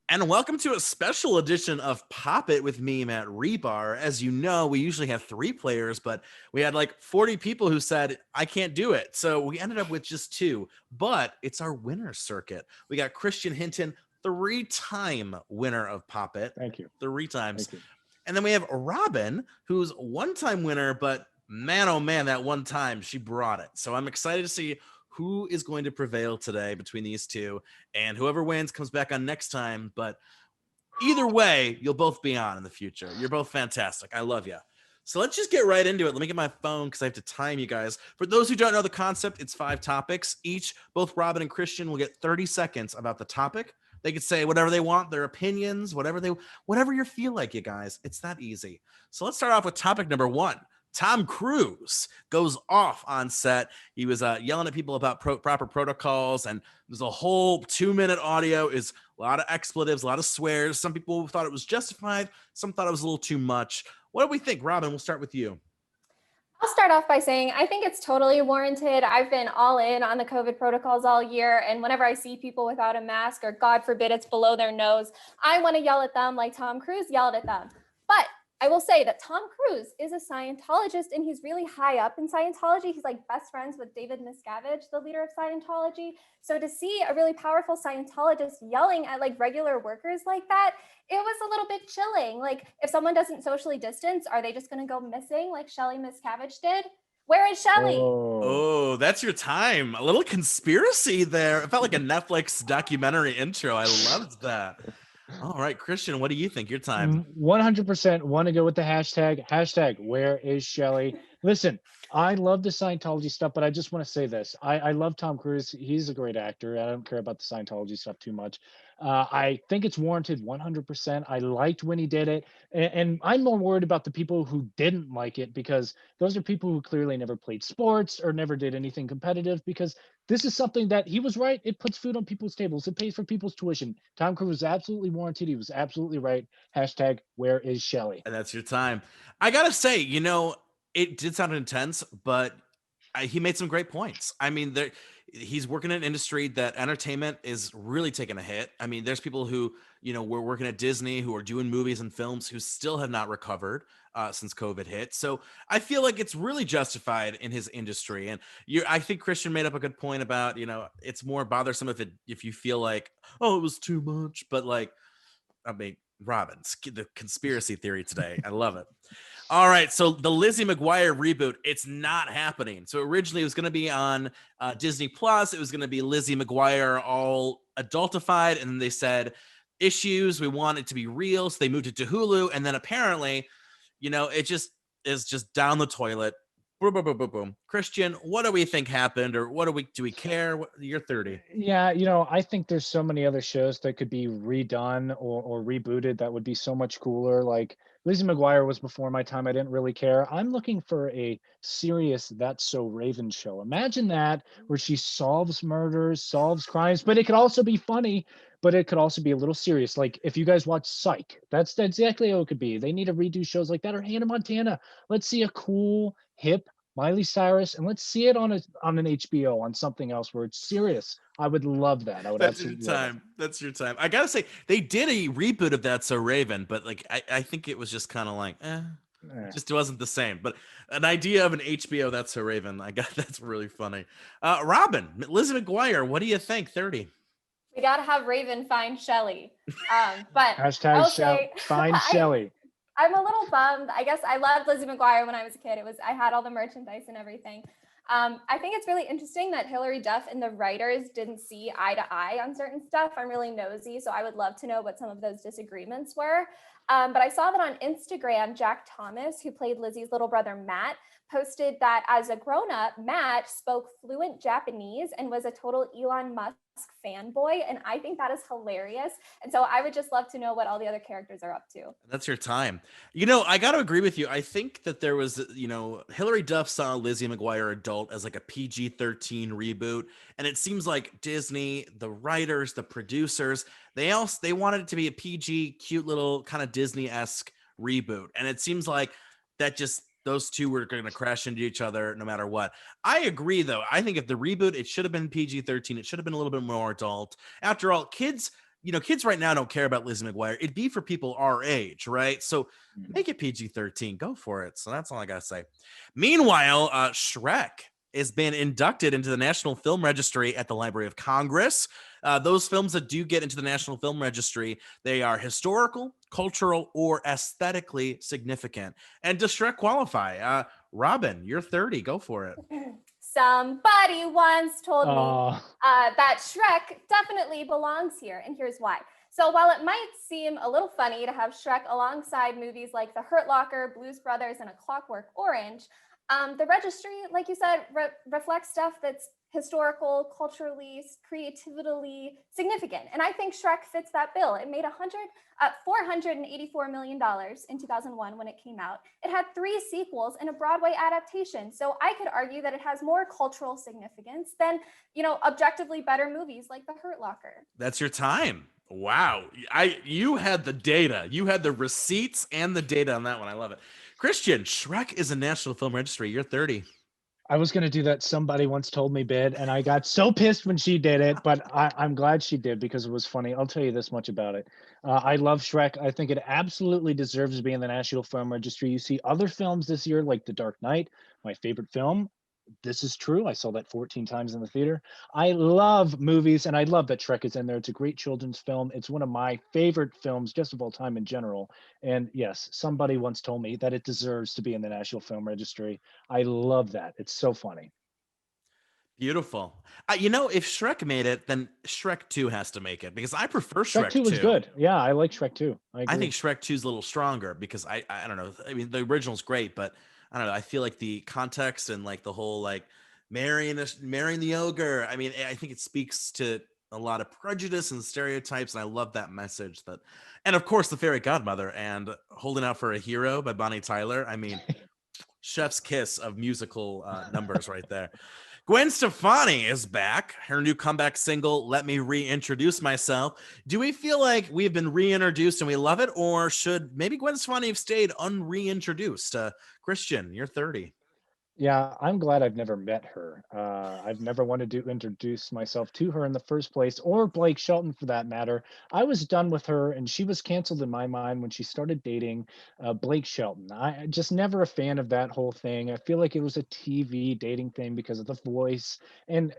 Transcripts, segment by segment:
And welcome to a special edition of Pop It with me, Matt Rebar. As you know, we usually have 3 players, but we had like 40 people who said, I can't do it. So we ended up with just 2, but it's our winner circuit. We got Christian Hinton, 3-time winner of Pop It. Thank you. 3 times. Thank you. And then we have Robin, who's 1-time winner, but man, oh man, that one time she brought it. So I'm excited to see who is going to prevail today between these 2, and whoever wins comes back on next time. But either way, you'll both be on in the future. You're both fantastic. I love you. So let's just get right into it. Let me get my phone because I have to time you guys. For those who don't know the concept, it's 5 topics. Each, both Robin and Christian will get 30 seconds about the topic. They could say whatever they want, their opinions, whatever you feel like, you guys. It's that easy. So let's start off with topic number 1. Tom Cruise goes off on set. He was yelling at people about proper protocols, and there's a whole 2-minute audio. Is a lot of expletives, a lot of swears. Some people thought it was justified. Some thought it was a little too much. What do we think? Robin, we'll start with you. I'll start off by saying I think it's totally warranted. I've been all in on the COVID protocols all year. And whenever I see people without a mask, or God forbid it's below their nose, I want to yell at them like Tom Cruise yelled at them. But I will say that Tom Cruise is a Scientologist, and he's really high up in Scientology. He's like best friends with David Miscavige, the leader of Scientology. So to see a really powerful Scientologist yelling at like regular workers like that, it was a little bit chilling. Like, if someone doesn't socially distance, are they just going to go missing like Shelley Miscavige did? Where is Shelley? Oh, that's your time. A little conspiracy there. It felt like a Netflix documentary intro. I loved that. All right, Christian, what do you think? Your time. 100% want to go with the hashtag where is Shelley? Listen, I love the Scientology stuff, but I just want to say this. I love Tom Cruise. He's a great actor. I don't care about the Scientology stuff too much. I think it's warranted 100%. I liked when he did it. And I'm more worried about the people who didn't like it, because those are people who clearly never played sports or never did anything competitive, because this is something that he was right. It puts food on people's tables. It pays for people's tuition. Tom Cruise was absolutely warranted. He was absolutely right. Hashtag where is Shelley? And that's your time. I got to say, it did sound intense, but he made some great points. I mean, he's working in an industry that entertainment is really taking a hit. I mean, there's people who, were working at Disney, who are doing movies and films, who still have not recovered since COVID hit. So I feel like it's really justified in his industry. And I think Christian made up a good point about, it's more bothersome if you feel like, oh, it was too much. But like, I mean, Robin, the conspiracy theory today. I love it. All right, so the Lizzie McGuire reboot, it's not happening. So originally it was going to be on Disney Plus. It was going to be Lizzie McGuire all adultified, and then they said issues. We want it to be real, so they moved it to Hulu, and then apparently, it just is just down the toilet. Boom, boom, boom, boom, boom. Christian, what do we think happened, or do we care? You're 30. Yeah, I think there's so many other shows that could be redone or rebooted that would be so much cooler. Like Lizzie McGuire was before my time. I didn't really care. I'm looking for a serious That's So Raven show. Imagine that, where she solves murders, solves crimes, but it could also be funny, but it could also be a little serious. Like if you guys watch Psych, that's exactly how it could be. They need to redo shows like that, or Hannah Montana. Let's see a cool, hip Miley Cyrus, and let's see it on an HBO, on something else where it's serious. I would love that. I would absolutely love it. That's your time. I gotta say, they did a reboot of That's So Raven, but like I think it was just kind of like, it just wasn't the same. But an idea of an HBO That's So Raven, that's really funny. Robin, Lizzie McGuire, what do you think? 30. We got to have Raven find Shelley. But Hashtag find Shelley. I'm a little bummed. I guess I loved Lizzie McGuire when I was a kid. I had all the merchandise and everything. I think it's really interesting that Hilary Duff and the writers didn't see eye to eye on certain stuff. I'm really nosy, so I would love to know what some of those disagreements were. But I saw that on Instagram, Jack Thomas, who played Lizzie's little brother, Matt, posted that as a grown-up, Matt spoke fluent Japanese and was a total Elon Musk fanboy. And I think that is hilarious. And so I would just love to know what all the other characters are up to. That's your time. I got to agree with you. I think that there was, Hilary Duff saw Lizzie McGuire adult as like a PG-13 reboot. And it seems like Disney, the writers, the producers, they wanted it to be a PG, cute little kind of Disney-esque reboot. And it seems like that just, those two were going to crash into each other no matter what. I agree, though. I think if the reboot, it should have been PG-13. It should have been a little bit more adult. After all, kids, kids right now don't care about Lizzie McGuire. It'd be for people our age, right? So make it PG-13. Go for it. So that's all I gotta say. Meanwhile, Shrek is being inducted into the National Film Registry at the Library of Congress. Those films that do get into the National Film Registry, they are historical, cultural, or aesthetically significant. And does Shrek qualify? Robin, you're 30. Go for it. Somebody once told me Oh, that Shrek definitely belongs here, and here's why. So while it might seem a little funny to have Shrek alongside movies like The Hurt Locker, Blues Brothers, and A Clockwork Orange, the registry, like you said, reflects stuff that's historical, culturally, creatively significant. And I think Shrek fits that bill. It made $484 million in 2001 when it came out. It had 3 sequels and a Broadway adaptation. So I could argue that it has more cultural significance than, objectively better movies like The Hurt Locker. That's your time. Wow. You had the data. You had the receipts and the data on that one. I love it. Christian, Shrek is a National Film Registry. You're 30. I was going to do that somebody once told me bid, and I got so pissed when she did it, but I'm glad she did because it was funny. I'll tell you this much about it. I love Shrek. I think it absolutely deserves to be in the National Film Registry. You see other films this year like The Dark Knight, my favorite film. This is true. I saw that 14 times in the theater. I love movies, and I love that Shrek is in there. It's a great children's film. It's one of my favorite films just of all time in general. And yes, somebody once told me that it deserves to be in the National Film Registry. I love that. It's so funny. Beautiful. If Shrek made it, then Shrek 2 has to make it because I prefer Shrek Shrek 2 was 2. good. Yeah, I like Shrek 2. I I agree. think Shrek 2 is a little stronger because I don't know. I mean, the original's great, but I don't know. I feel like the context and like the whole like marrying the ogre. I mean, I think it speaks to a lot of prejudice and stereotypes, and I love that message. And of course, the fairy godmother and Holding Out for a Hero by Bonnie Tyler. I mean, chef's kiss of musical numbers right there. Gwen Stefani is back. Her new comeback single, Let Me Reintroduce Myself. Do we feel like we've been reintroduced and we love it, or should maybe Gwen Stefani have stayed unreintroduced? Christian, you're 30. Yeah, I'm glad I've never met her. I've never wanted to introduce myself to her in the first place, or Blake Shelton for that matter. I was done with her, and she was canceled in my mind when she started dating Blake Shelton. I just never a fan of that whole thing. I feel like it was a TV dating thing because of the voice. And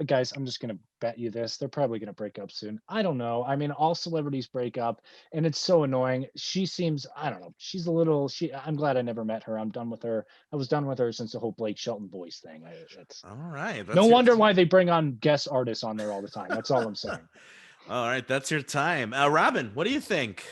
guys, I'm just gonna bet you this: they're probably gonna break up soon. I don't know. I mean, all celebrities break up, and it's so annoying. She seems, I don't know. She's a little. I'm glad I never met her. I'm done with her. I was done with her since the whole Blake Shelton voice thing. It's All right. no wonder why they bring on guest artists on there all the time. That's all I'm saying. All right. That's your time. Robin, what do you think?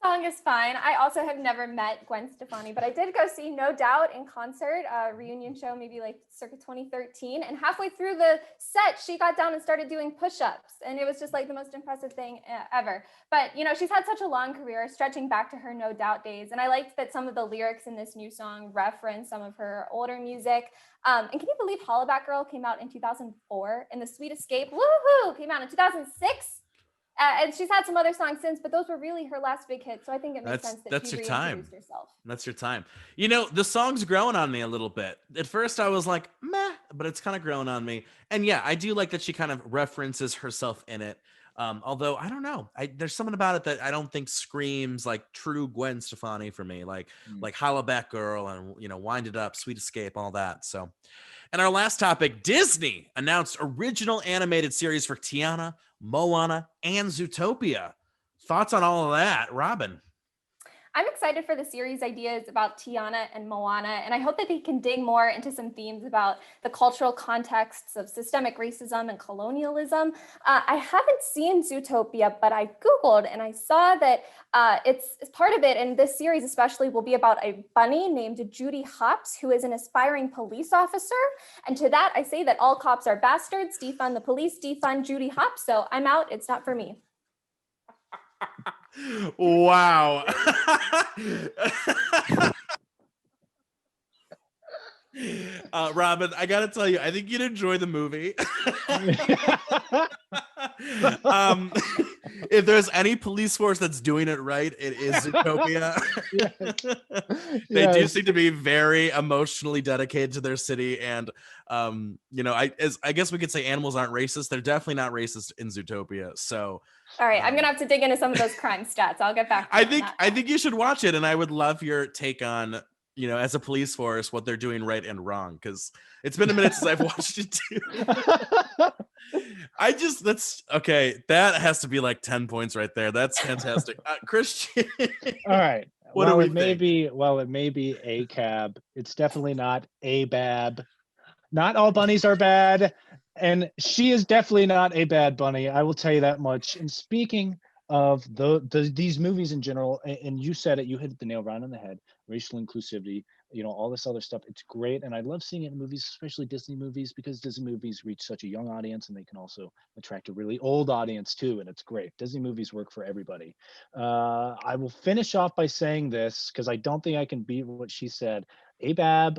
Song is fine. I also have never met Gwen Stefani, but I did go see No Doubt in concert, a reunion show, maybe like circa 2013. And halfway through the set, she got down and started doing push-ups. And it was just like the most impressive thing ever. But, she's had such a long career stretching back to her No Doubt days. And I liked that some of the lyrics in this new song reference some of her older music. And can you believe Hollaback Girl came out in 2004 and The Sweet Escape, woohoo, came out in 2006? And she's had some other songs since, but those were really her last big hits. So I think it makes sense that she reintroduced herself. That's your time. The song's growing on me a little bit. At first I was like, meh, but it's kind of growing on me. And yeah, I do like that she kind of references herself in it. Although I don't know, there's something about it that I don't think screams like true Gwen Stefani for me, like Hollaback Girl and Wind It Up, Sweet Escape, all that. So, and our last topic, Disney announced original animated series for Tiana, Moana, and Zootopia. Thoughts on all of that, Robin? I'm excited for the series ideas about Tiana and Moana, and I hope that they can dig more into some themes about the cultural contexts of systemic racism and colonialism. I haven't seen Zootopia, but I Googled and I saw that it's part of it, and this series especially will be about a bunny named Judy Hopps, who is an aspiring police officer. And to that, I say that all cops are bastards, defund the police, defund Judy Hopps. So I'm out, it's not for me. Wow. Robin, I gotta tell you, I think you'd enjoy the movie. um, if there's any police force that's doing it right, it is Zootopia. They do Yes. seem to be very emotionally dedicated to their city, and I guess we could say animals aren't racist. They're definitely not racist in Zootopia. So, All right, I'm gonna have to dig into some of those crime stats. I'll get back to you on that. I think you should watch it, and I would love your take on, as a police force, what they're doing right and wrong, because it's been a minute since I've watched it too. That's okay. That has to be like 10 points right there. That's fantastic. Christian. All right. What do Well, we it may think? be a cab. It's definitely not a bab. Not all bunnies are bad, and she is definitely not a bad bunny. I will tell you that much. And speaking of these movies in general, and you said it, you hit the nail right on the head. Racial inclusivity, all this other stuff. It's great, and I love seeing it in movies, especially Disney movies, because Disney movies reach such a young audience, and they can also attract a really old audience too. And it's great. Disney movies work for everybody. I will finish off by saying this because I don't think I can beat what she said. Abab,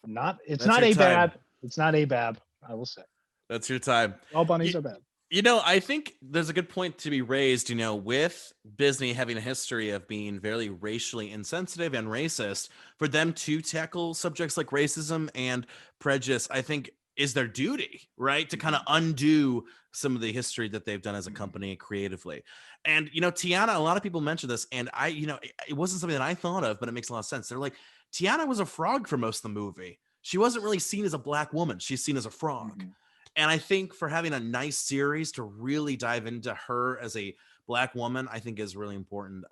it's That's not your Abab. time. It's not Abab. I will say That's your time. all bunnies are bad. I think there's a good point to be raised, with Disney having a history of being very racially insensitive and racist. For them to tackle subjects like racism and prejudice, I think is their duty, right? To kind of undo some of the history that they've done as a company creatively. And, Tiana, a lot of people mention this, and it wasn't something that I thought of, but it makes a lot of sense. They're like, Tiana was a frog for most of the movie. She wasn't really seen as a black woman. She's seen as a frog. Mhm. And I think for having a nice series to really dive into her as a black woman, I think is really important.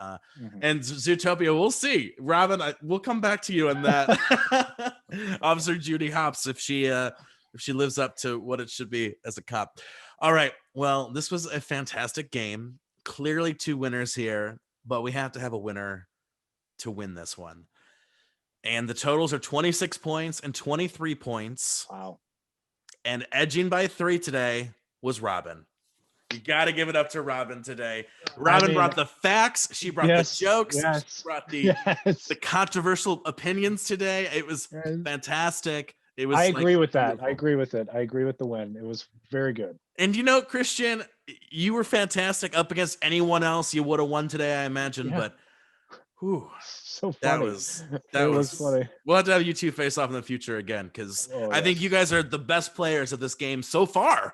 And Zootopia, we'll see. Robin, we'll come back to you on that. Officer Judy Hopps, if she lives up to what it should be as a cop. All right. Well, this was a fantastic game. Clearly 2 winners here, but we have to have a winner to win this one. And the totals are 26 points and 23 points. Wow. And edging by 3 today was Robin. You got to give it up to Robin today. Robin brought the facts. She brought the jokes. Yes. She brought the controversial opinions today. It was fantastic. It was. I agree with that. beautiful. I agree with it. I agree with the win. It was very good. And Christian, you were fantastic up against anyone else. You would have won today, I imagine. Yeah. But whew, So funny. that was funny. We'll have to have you 2 face off in the future again, because I think you guys are the best players of this game so far,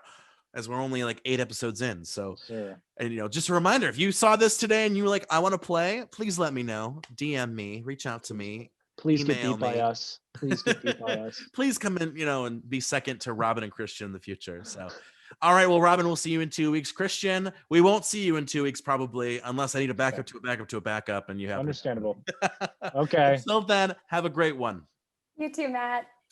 as we're only like 8 episodes in. So, Sure. and just a reminder, if you saw this today and you were like, I want to play, please let me know. DM me, reach out to me. Please get email beat by me. us. Please get beat by us. Please come in, and be second to Robin and Christian in the future. So, all right. Well, Robin, we'll see you in 2 weeks. Christian, we won't see you in 2 weeks probably, unless I need a backup to a backup to a backup, and you have Understandable. Okay. Until then, have a great one. You too, Matt.